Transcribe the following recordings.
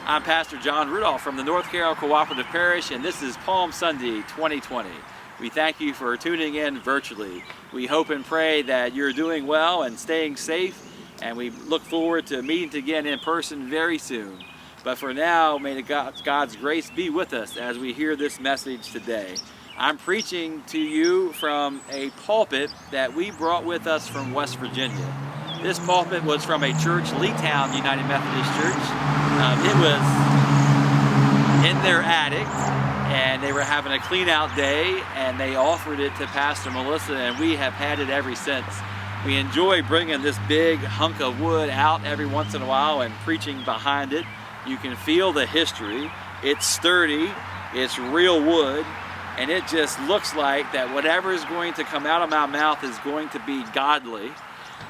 I'm Pastor John Rudolph from the North Carroll Cooperative Parish, and this is Palm Sunday 2020. We thank you for tuning in virtually. We hope and pray that you're doing well and staying safe, and we look forward to meeting again in person very soon. But for now, may God's grace be with us as we hear this message today. I'm preaching to you from a pulpit that we brought with us from West Virginia. This pulpit was from a church, Leetown United Methodist Church. It was in their attic, and they were having a clean out day, and they offered it to Pastor Melissa, and we have had it ever since. We enjoy bringing this big hunk of wood out every once in a while and preaching behind it. You can feel the history. It's sturdy, it's real wood, and it just looks like that whatever is going to come out of my mouth is going to be godly.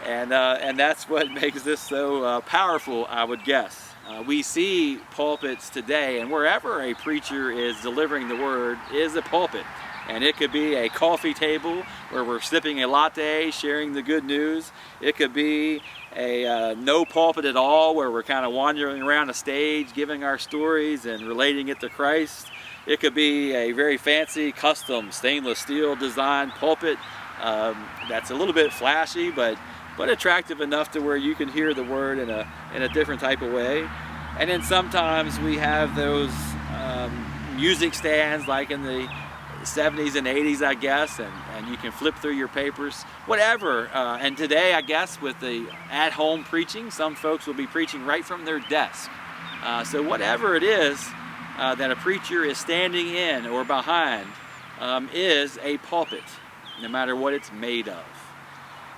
And that's what makes this so powerful, I would guess. We see pulpits today, and wherever a preacher is delivering the word is a pulpit. And it could be a coffee table where we're sipping a latte, sharing the good news. It could be a no pulpit at all, where we're kind of wandering around a stage, giving our stories and relating it to Christ. It could be a very fancy, custom, stainless steel designed pulpit that's a little bit flashy, but attractive enough to where you can hear the word in a different type of way. And then sometimes we have those music stands like in the 70s and 80s, I guess, and you can flip through your papers, whatever. And today, I guess, with the at-home preaching, some folks will be preaching right from their desk. So whatever it is that a preacher is standing in or behind is a pulpit, no matter what it's made of.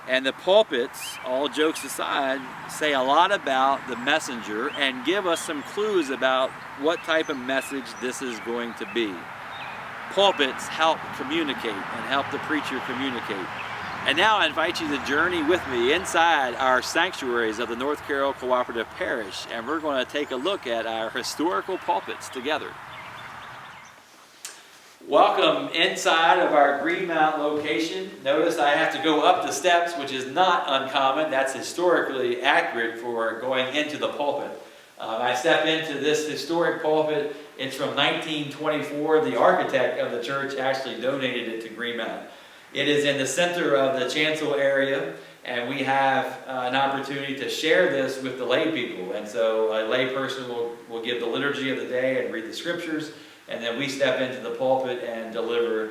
And the pulpits, all jokes aside, say a lot about the messenger and give us some clues about what type of message this is going to be. Pulpits help communicate and help the preacher communicate. And now I invite you to journey with me inside our sanctuaries of the North Carroll Cooperative Parish, and we're going to take a look at our historical pulpits together. Welcome inside of our Greenmount location. Notice I have to go up the steps, which is not uncommon. That's historically accurate for going into the pulpit. I step into this historic pulpit. It's from 1924. The architect of the church actually donated it to Greenmount. It is in the center of the chancel area, and we have an opportunity to share this with the lay people. And so a lay person will give the liturgy of the day and read the scriptures, and then we step into the pulpit and deliver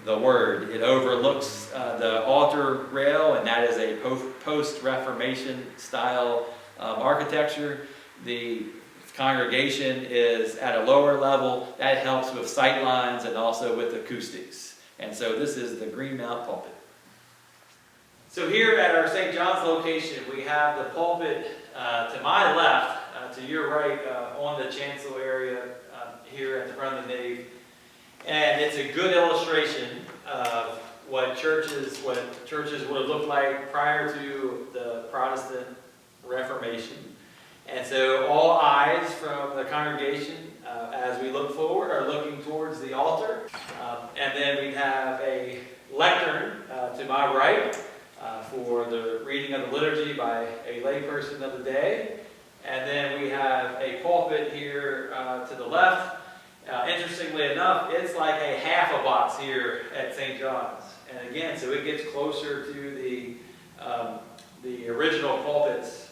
the word. It overlooks the altar rail, and that is a post-Reformation style architecture. The congregation is at a lower level. That helps with sight lines and also with acoustics. And so this is the Greenmount pulpit. So here at our St. John's location, we have the pulpit to my left, to your right, on the chancel area here at the front of the nave. And it's a good illustration of what churches would have looked like prior to the Protestant Reformation. And so all eyes from the congregation as we look forward are looking towards the altar. And then we have a lectern to my right for the reading of the liturgy by a layperson of the day. And then we have a pulpit here to the left. Interestingly enough, it's like a half a box here at St. John's. And again, so it gets closer to the original pulpits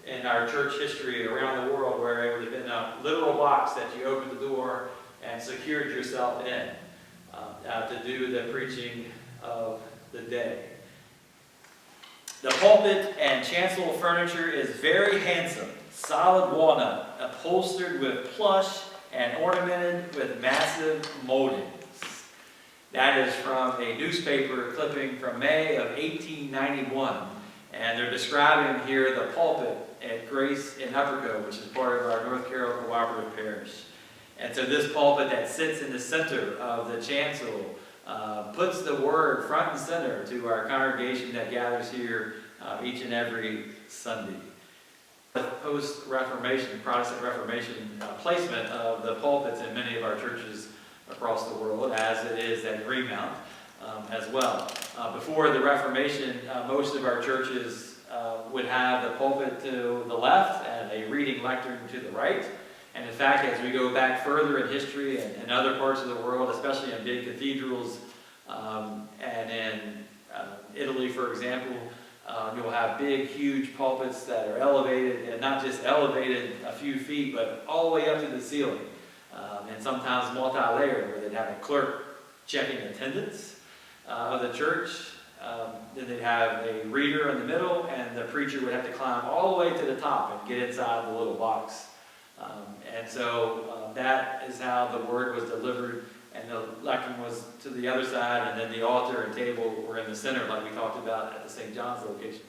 in our church history around the world, where it would have been a literal box that you opened the door and secured yourself in to do the preaching of the day. The pulpit and chancel furniture is very handsome, solid walnut, upholstered with plush and ornamented with massive moldings. That is from a newspaper clipping from May of 1891. And they're describing here the pulpit at Grace in Upperco, which is part of our North Carroll Cooperative Parish. And so this pulpit that sits in the center of the chancel puts the word front and center to our congregation that gathers here each and every Sunday. The post-Reformation, Protestant Reformation placement of the pulpits in many of our churches across the world, as it is at Greenmount as well. Before the Reformation, most of our churches would have the pulpit to the left and a reading lectern to the right. And in fact, as we go back further in history and in other parts of the world, especially in big cathedrals, and in Italy, for example, you'll have big, huge pulpits that are elevated, and not just elevated a few feet, but all the way up to the ceiling. And sometimes multi-layered, where they'd have a clerk checking attendance of the church. Then they'd have a reader in the middle, and the preacher would have to climb all the way to the top and get inside the little box. And so that is how the word was delivered, and the lectern was to the other side, and then the altar and table were in the center, like we talked about at the St. John's location.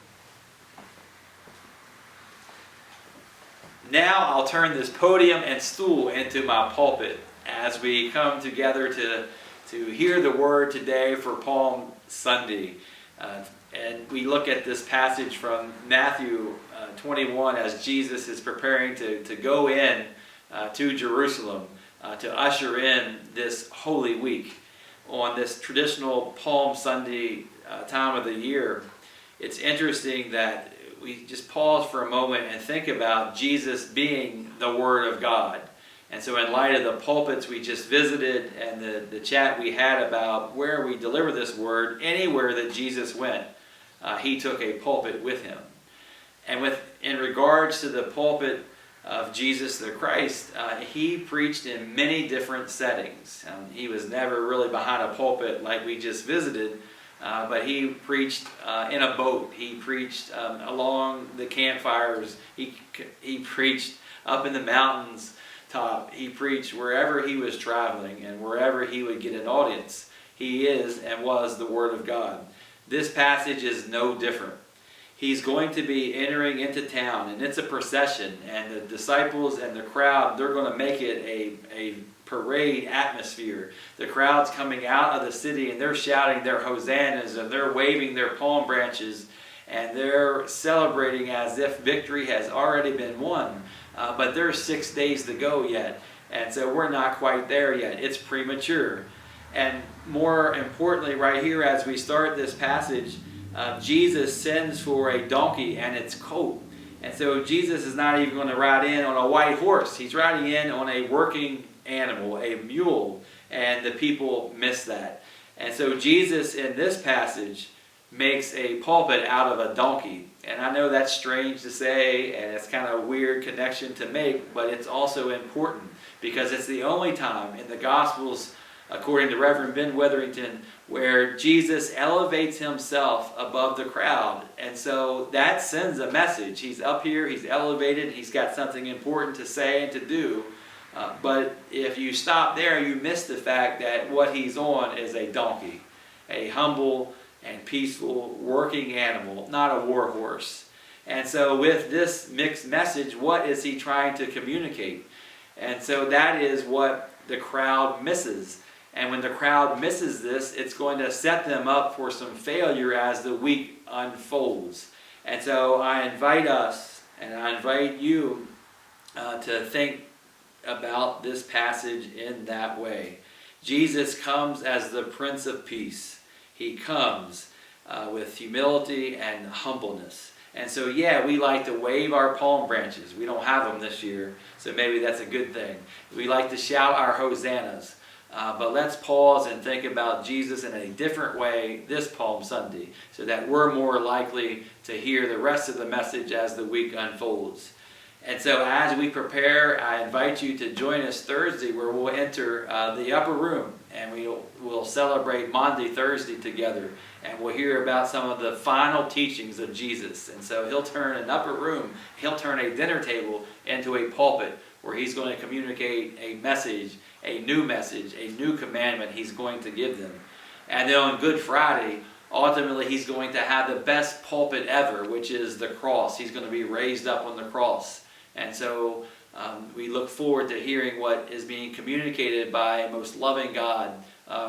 Now I'll turn this podium and stool into my pulpit as we come together to hear the word today for Palm Sunday. And we look at this passage from Matthew 21 as Jesus is preparing to go in to Jerusalem to usher in this Holy Week. On this traditional Palm Sunday time of the year, it's interesting that we just pause for a moment and think about Jesus being the Word of God. And so in light of the pulpits we just visited and the chat we had about where we deliver this word, anywhere that Jesus went, he took a pulpit with him. And in regards to the pulpit of Jesus the Christ, he preached in many different settings. He was never really behind a pulpit like we just visited, but he preached in a boat. He preached along the campfires. He preached up in the mountains top. He preached wherever he was traveling and wherever he would get an audience. He is and was the Word of God. This passage is no different. He's going to be entering into town, and it's a procession, and the disciples and the crowd, they're going to make it a parade atmosphere. The crowd's coming out of the city, and they're shouting their hosannas, and they're waving their palm branches, and they're celebrating as if victory has already been won. But there's 6 days to go yet, and so we're not quite there yet. It's premature. And more importantly, right here as we start this passage, Jesus sends for a donkey and its colt. And so Jesus is not even going to ride in on a white horse. He's riding in on a working animal, a mule, and the people miss that. And so Jesus in this passage makes a pulpit out of a donkey. And I know that's strange to say, and it's kind of a weird connection to make, but it's also important because it's the only time in the Gospels, according to Reverend Ben Witherington, where Jesus elevates himself above the crowd. And so that sends a message. He's up here, he's elevated, he's got something important to say and to do. But if you stop there, you miss the fact that what he's on is a donkey, a humble and peaceful working animal, not a war horse. And so with this mixed message, what is he trying to communicate? And so that is what the crowd misses. And when the crowd misses this, it's going to set them up for some failure as the week unfolds. And so I invite us, and I invite you to think about this passage in that way. Jesus comes as the Prince of Peace. He comes with humility and humbleness. And so, yeah, we like to wave our palm branches. We don't have them this year, so maybe that's a good thing. We like to shout our hosannas. But let's pause and think about Jesus in a different way this Palm Sunday so that we're more likely to hear the rest of the message as the week unfolds. And so as we prepare, I invite you to join us Thursday where we'll enter the upper room and we'll celebrate Maundy Thursday together, and we'll hear about some of the final teachings of Jesus. And so he'll turn an upper room, he'll turn a dinner table into a pulpit where he's going to communicate a message, a new commandment he's going to give them. And then on Good Friday, ultimately he's going to have the best pulpit ever, which is the cross. He's going to be raised up on the cross. And so we look forward to hearing what is being communicated by a most loving God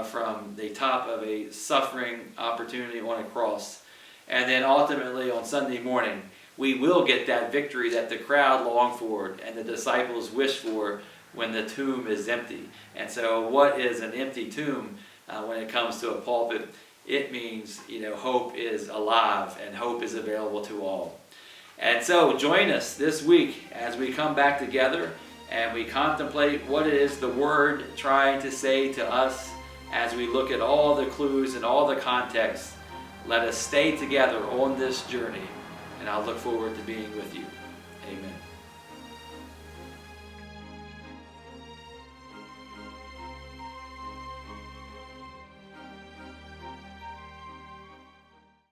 from the top of a suffering opportunity on a cross. And then ultimately on Sunday morning, we will get that victory that the crowd longed for and the disciples wished for when the tomb is empty. And so what is an empty tomb when it comes to a pulpit? it means, hope is alive and hope is available to all. And so join us this week as we come back together and we contemplate what it is the Word trying to say to us as we look at all the clues and all the context. Let us stay together on this journey, and I'll look forward to being with you. Amen.